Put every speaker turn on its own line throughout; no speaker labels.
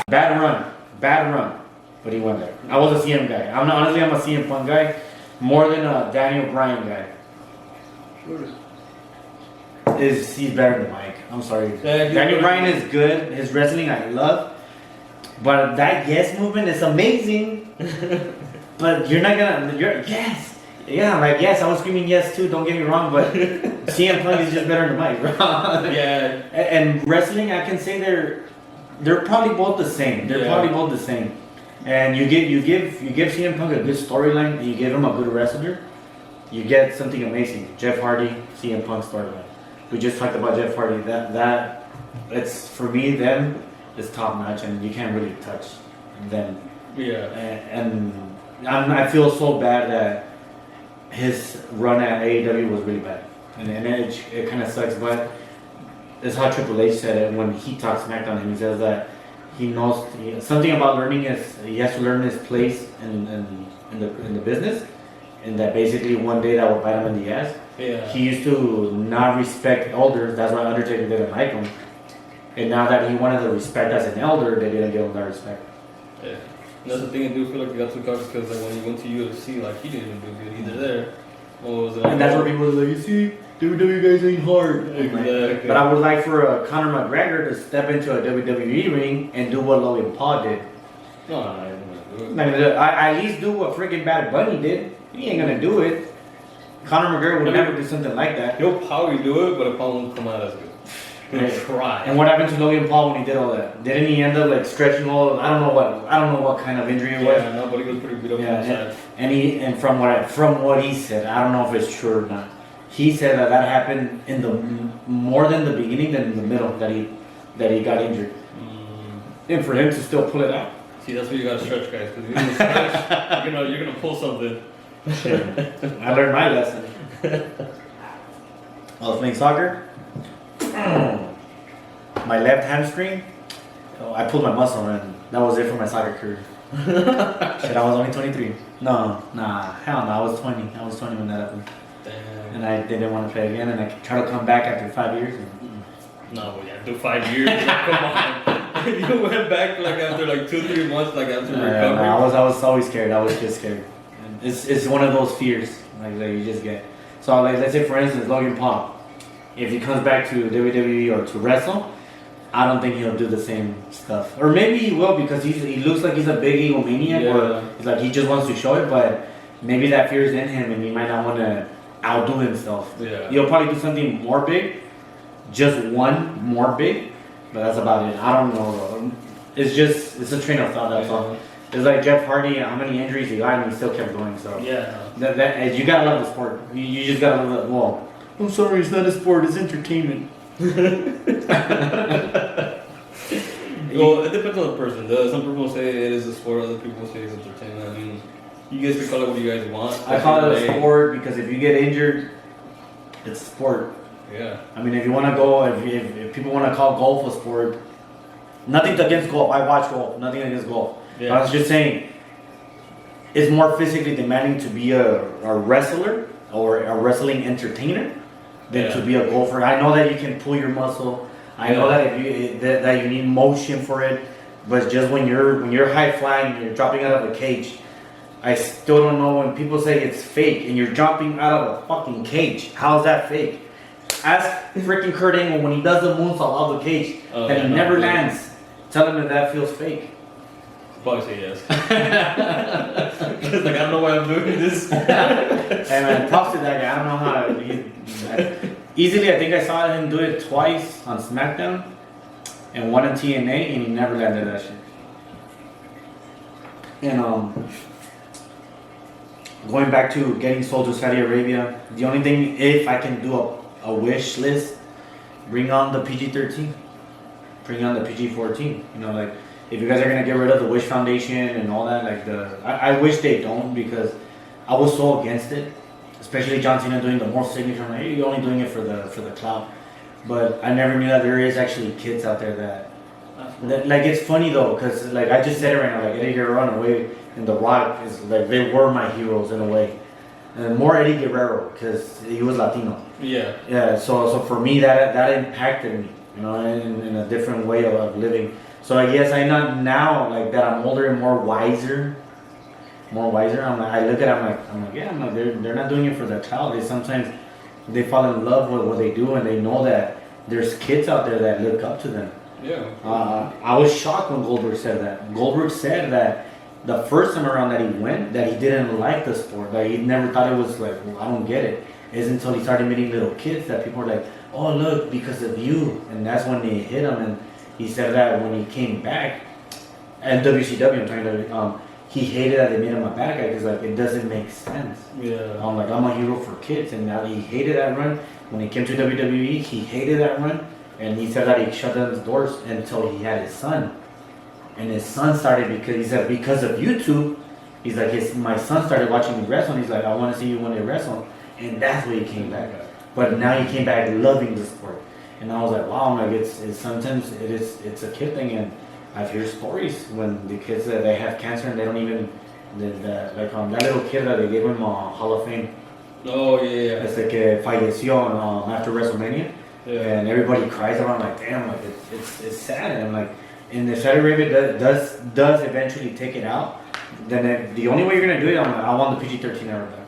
bad run, but he went there. I was a CM guy. I'm a CM Punk guy more than a Daniel Bryan guy. He's better than Mike. I'm sorry. Daniel Bryan is good. His wrestling I love, but that yes movement is amazing. But you're not gonna. Yes. Yeah, like yes, I was screaming yes too. Don't get me wrong, but CM Punk is just better than Mike.
Yeah.
And wrestling, I can say they're probably both the same. They're probably both the same. And you give CM Punk a good storyline, and you give him a good wrestler, you get something amazing. Jeff Hardy, CM Punk storyline. We just talked about Jeff Hardy. That it's for me. Them is top notch, and you can't really touch them.
Yeah.
And I feel so bad that his run at AEW was really bad, and it kind of sucks. But it's how Triple H said it when he talks smack on him. He says that he knows something about learning he has to learn his place in the business, and that basically one day that will bite him in the ass.
Yeah.
He used to not respect elders. That's why Undertaker didn't like him. And now that he wanted the respect as an elder, they didn't give him that respect.
Yeah. And that's the thing I do feel like you got too cocky because like when he went to UFC, like he didn't do good either there.
And that's where people was like, you see, WWE guys ain't hard.
Exactly.
But I would like for Conor McGregor to step into a WWE ring and do what Logan Paul did.
No, I ain't gonna do it.
I at least do what freaking Bad Bunny did. He ain't gonna do it. Conor McGregor would never do something like that.
He'll probably do it, but it probably won't come out as good. He'll try.
And what happened to Logan Paul when he did all that? Didn't he end up like stretching all? I don't know what kind of injury it was.
Yeah, no, but he was pretty beat up
inside. And from what he said, I don't know if it's true or not. He said that happened in the more than the beginning than in the middle that he got injured. And for him to still pull it out.
See, that's where you gotta stretch, guys, because you're gonna stretch, you're gonna pull something.
I learned my lesson. I was playing soccer. My left hamstring, I pulled my muscle, and that was it for my soccer career. Shit, I was only 23. Hell no, I was 20. I was 20 when that happened.
Damn.
And I didn't want to play again, and I tried to come back after 5 years.
No, but yeah, do 5 years. Come on. You went back like after like 2-3 months, like after recovery.
I was always scared. I was just scared. And it's one of those fears like that you just get. So like, let's say for instance Logan Paul, if he comes back to WWE or to wrestle, I don't think he'll do the same stuff. Or maybe he will because he looks like he's a big egomaniac, or he's like he just wants to show it. But maybe that fear is in him, and he might not want to outdo himself.
Yeah.
He'll probably do something more big, just one more big, but that's about it. I don't know though. It's a train of thought. That's all. It's like Jeff Hardy, how many injuries he got, and he still kept going. So that you gotta love the sport. You just gotta love it. Well, I'm sorry, it's not a sport. It's entertainment.
Well, it depends on the person. Some people say it is a sport. Other people say it's entertainment. I mean, you guys can call it what you guys want.
I call it a sport because if you get injured, it's a sport.
Yeah.
I mean, if you want to go, if people want to call golf a sport, nothing against golf. I watch golf. Nothing against golf. Yeah. I was just saying, it's more physically demanding to be a wrestler or a wrestling entertainer than to be a golfer. I know that you can pull your muscle. I know that that you need motion for it, but just when you're high flying, you're dropping out of a cage. I still don't know when people say it's fake and you're jumping out of a fucking cage. How's that fake? Ask freaking Kurt Angle when he does the moonsault out of the cage and he never lands. Tell him if that feels fake.
Probably say yes. Because like I don't know why I'm doing this.
Hey man, props to that guy. I don't know how. Easily, I think I saw him do it twice on SmackDown and one in TNA, and he never landed that shit. And going back to getting sold to Saudi Arabia, the only thing, if I can do a wish list, bring on the PG-13, bring on the PG-14. You know, like. If you guys are gonna get rid of the Wish Foundation and all that, like I wish they don't, because I was so against it, especially John Cena doing the more signature. I'm like, hey, you're only doing it for the clout, but I never knew that there is actually kids out there that like it's funny though, because like I just said it right now, like Eddie Guerrero and Way and The Rock is like they were my heroes in a way, and more Eddie Guerrero because he was Latino.
Yeah.
So for me that impacted me, you know, in a different way of living. So I guess I not now like that I'm older and more wiser. I'm like I look at it, I'm like yeah, I'm like they're not doing it for their child. They sometimes they fall in love with what they do and they know that there's kids out there that look up to them.
Yeah.
I was shocked when Goldberg said that. Goldberg said that the first time around that he went, that he didn't like the sport. Like he never thought it was like, well, I don't get it. It's until he started meeting little kids that people were like, oh look, because of you. And that's when they hit him. And he said that when he came back at WCW, I'm talking about, he hated that they made him a bad guy because like it doesn't make sense.
Yeah.
I'm like I'm a hero for kids, and now he hated that run. When he came to WWE, he hated that run, and he said that he shut down his doors until he had his son. And his son started because he said because of YouTube, he's like my son started watching me wrestle. And he's like I want to see you when they wrestle, and that's where he came back. But now he came back loving the sport, and I was like wow, I'm like it's sometimes it's a kid thing, and I've heard stories when the kids that they have cancer and they don't even that little kid that they gave him a Hall of Fame.
Oh yeah.
It's like falleció after WrestleMania,
yeah.
And everybody cries around like damn, like it's sad, and I'm like. And if Saudi Arabia does eventually take it out, then the only way you're gonna do it, I'm like, I want the PG-13 era back.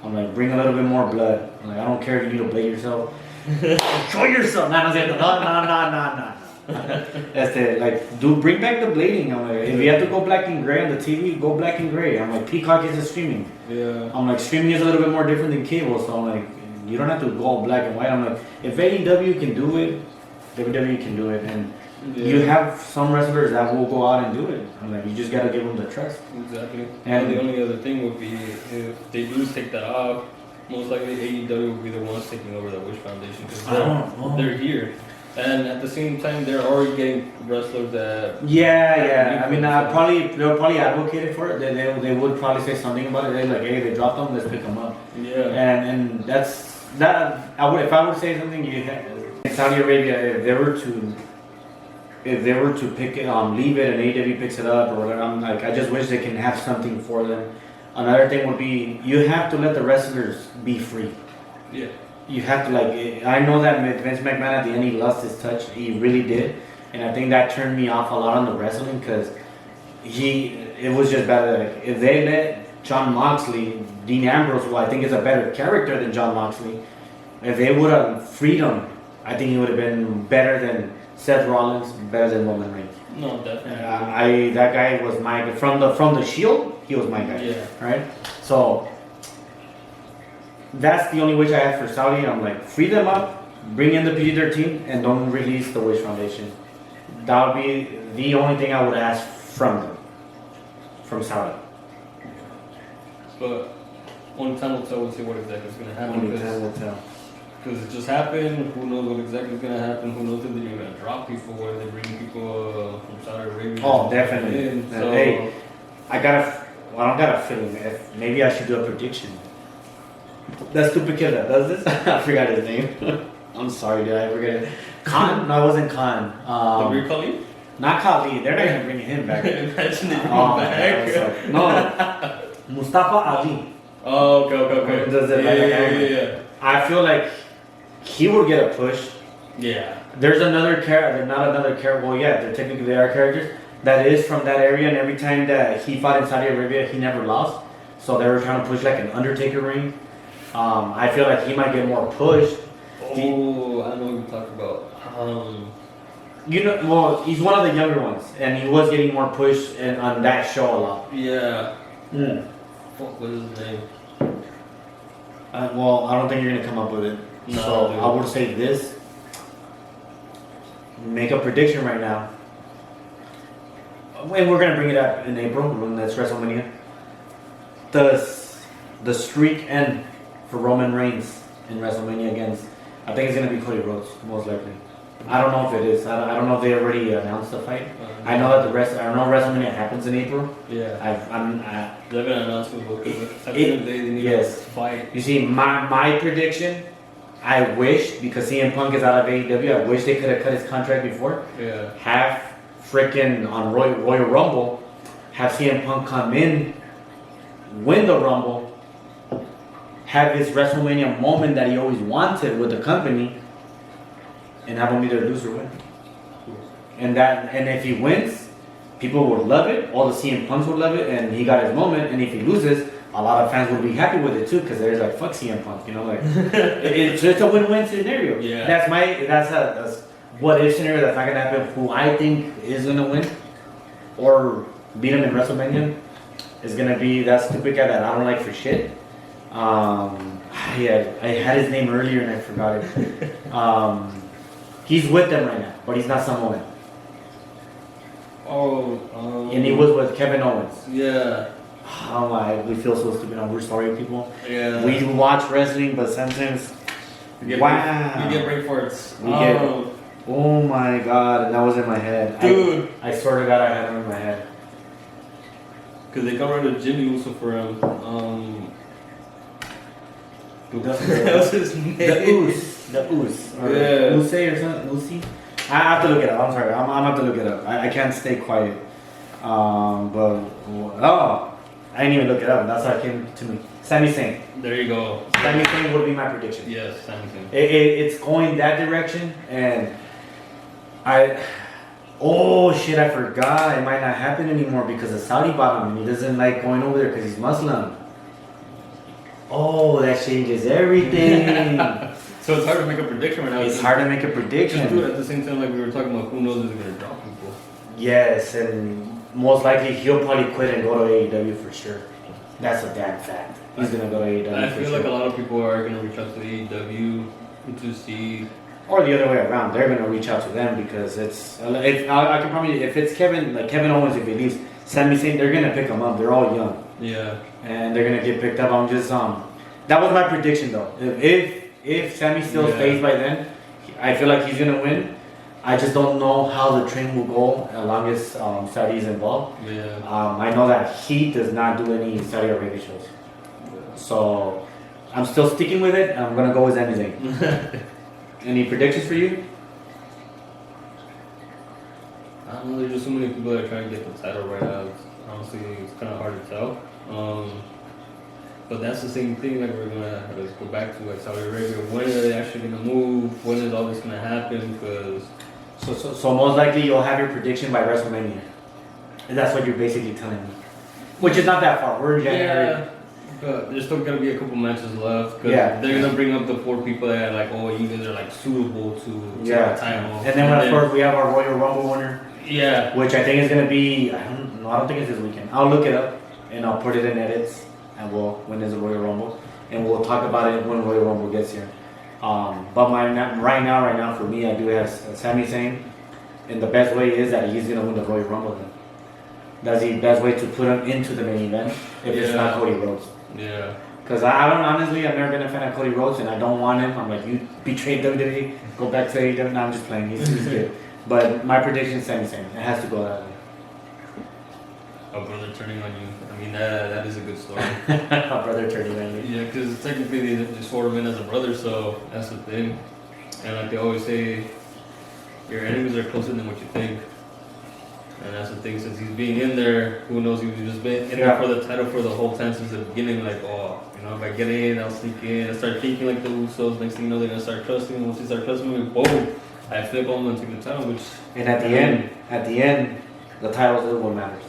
I'm like, bring a little bit more blood. I'm like, I don't care if you need to blade yourself. Show yourself. No. That's it. Like, dude, bring back the blading. I'm like, if you have to go black and gray on the TV, go black and gray. I'm like, Peacock is a streaming.
Yeah. I'm
like, streaming is a little bit more different than cable, so I'm like, you don't have to go all black and white. I'm like, if AEW can do it, WWE can do it, and. Yeah. You have some wrestlers that will go out and do it. I'm like, you just gotta give them the trust.
Exactly. And the only other thing would be if they do take that off, most likely AEW will be the ones taking over the Wish Foundation because they're here, and at the same time they're already getting wrestlers that.
Yeah. I mean, they'll probably advocate for it. They would probably say something about it. They're like, hey, they dropped them, let's pick them up.
Yeah.
And that's that. If I would say something, in Saudi Arabia, if they were to pick it, leave it, and AEW picks it up or whatever, I'm like, I just wish they can have something for them. Another thing would be, you have to let the wrestlers be free.
Yeah. You
have to I know that Vince McMahon at the end he lost his touch, he really did, and I think that turned me off a lot on the wrestling because it was just bad. Like, if they let Jon Moxley, Dean Ambrose, who I think is a better character than Jon Moxley, if they would have freed him, I think he would have been better than Seth Rollins, better than Roman Reigns.
No, definitely.
That guy was my from the Shield. He was my guy.
Yeah.
Right. So that's the only wish I have for Saudi. I'm like, free them up, bring in the PG-13, and don't release the Wish Foundation. That would be the only thing I would ask from them, from Saudi.
But only time will tell. We'll see what exactly is going to happen.
Only time will tell.
Because it just happened. Who knows what exactly is going to happen? Who knows if they're going to drop people or they bring people from Saudi Arabia?
Oh, definitely.
So,
hey, I don't got a feeling. Maybe I should do a prediction. That stupid kid that does this. I forgot his name. I'm sorry, did I forget it? Khan? No, it wasn't Khan.
The Greek Khali?
Not Khali. They're not going to bring him back.
Imagine they bring him back.
No. Mustafa Ali.
Oh, okay.
Does it
Yeah.
I feel like he would get a push.
Yeah.
There's another character, not another character. Well, yeah, they are characters that is from that area, and every time that he fought in Saudi Arabia, he never lost. So they were trying to push like an Undertaker ring. I feel like he might get more pushed.
Oh, I know what you're talking about.
Well, he's one of the younger ones, and he was getting more push on that show a lot.
Yeah. What was his name?
Well, I don't think you're gonna come up with it.
No,
so
dude.
I would say this. Make a prediction right now. And we're gonna bring it up in April when that's WrestleMania. Does the streak end for Roman Reigns in WrestleMania against? I think it's gonna be Cody Rhodes, most likely. I don't know if it is. I don't know if they already announced the fight. I know that I know WrestleMania happens in April.
Yeah.
They're
gonna announce it because at the end of the day they need to fight.
You see, my prediction. I wish, because CM Punk is out of AEW, I wish they could have cut his contract before.
Yeah.
Have freaking on Royal Rumble, have CM Punk come in, win the Rumble, have his WrestleMania moment that he always wanted with the company, and have him either lose or win. and if he wins, people would love it. All the CM Punks would love it, and he got his moment. And if he loses, a lot of fans would be happy with it too, because they're like, "Fuck CM Punk," you know, like it's just a win-win scenario.
Yeah.
That's a what if scenario that's not gonna happen. Who I think is gonna win or beat him in WrestleMania is gonna be that stupid guy that I don't like for shit. I had his name earlier and I forgot it. He's with them right now, but he's not Samoan. And he was with Kevin Owens.
Yeah.
Oh my, we feel so stupid. We're sorry, people.
Yeah.
We watch wrestling, but sometimes
You get brain farts.
Oh my god, and that was in my head.
Dude.
I swear to God, I had him in my head.
Because they got rid of Jimmy Uso for him. That was his name.
The Oos. Or Uce or something. Uzi. I have to look it up. I'm sorry. I'm have to look it up. I can't stay quiet. I didn't even look it up. That's how it came to me. Sami Zayn.
There you go.
Sami Zayn would be my prediction.
Yes, Sami Zayn.
It's going that direction, and oh shit, I forgot. It might not happen anymore because of Saudi bought him, and he doesn't like going over there because he's Muslim. Oh, that changes everything.
So it's hard to make a prediction right now.
It's hard to make a prediction.
Just do it at the same time, like we were talking about. Who knows if they're gonna drop people?
Yes, and most likely he'll probably quit and go to AEW for sure. That's a damn fact. He's gonna go to AEW.
I feel like a lot of people are gonna reach out to AEW to see.
Or the other way around, they're gonna reach out to them because I can probably, if it's Kevin Owens, if he leaves, Sami Zayn, they're gonna pick him up. They're all young.
Yeah.
And they're gonna get picked up. I'm just that was my prediction though. If Sami still stays by then, I feel like he's gonna win. I just don't know how the train will go as long as Saudi is involved.
Yeah.
I know that he does not do any Saudi Arabia shows, so I'm still sticking with it. I'm gonna go with Sami Zayn. Any predictions for you?
I don't know. There's just so many people that are trying to get the title right now. Honestly, it's kind of hard to tell. But that's the same thing. Like we're gonna go back to like Saudi Arabia. When are they actually gonna move? When is all this gonna happen? Because
so most likely you'll have your prediction by WrestleMania. And that's what you're basically telling me. Which is not that far. We're in January.
Yeah. But there's still gonna be a couple matches left. Cause
yeah.
They're gonna bring up the 4 people that are like, oh, you guys are like suitable to the title.
And then of course we have our Royal Rumble winner.
Yeah.
Which I think is gonna be, I don't think it's this weekend. I'll look it up and I'll put it in edits and when there's a Royal Rumble. And we'll talk about it when Royal Rumble gets here. But right now for me, I do have Sami Zayn. And the best way is that he's gonna win the Royal Rumble then. That's the best way to put him into the main event if it's not Cody Rhodes.
Yeah.
Because I've never been a fan of Cody Rhodes and I don't want him. I'm like, you betrayed WWE, go back to AEW. No, I'm just playing. He's good. But my prediction is Sami Zayn. It has to go that way.
A brother turning on you. I mean, that is a good story.
A brother turning on you.
Yeah, because technically they sort him in as a brother, so that's the thing. And like they always say, your enemies are closer than what you think. And that's the thing, since he's being in there, who knows, he was just been in there for the title for the whole time since the beginning, like, oh, you know, if I get in, I'll sneak in, I start thinking like the Usos, next thing you know, they're going to start trusting me, once they start trusting me, boom, I flip on and take the title, which...
And at the end, the title is what matters.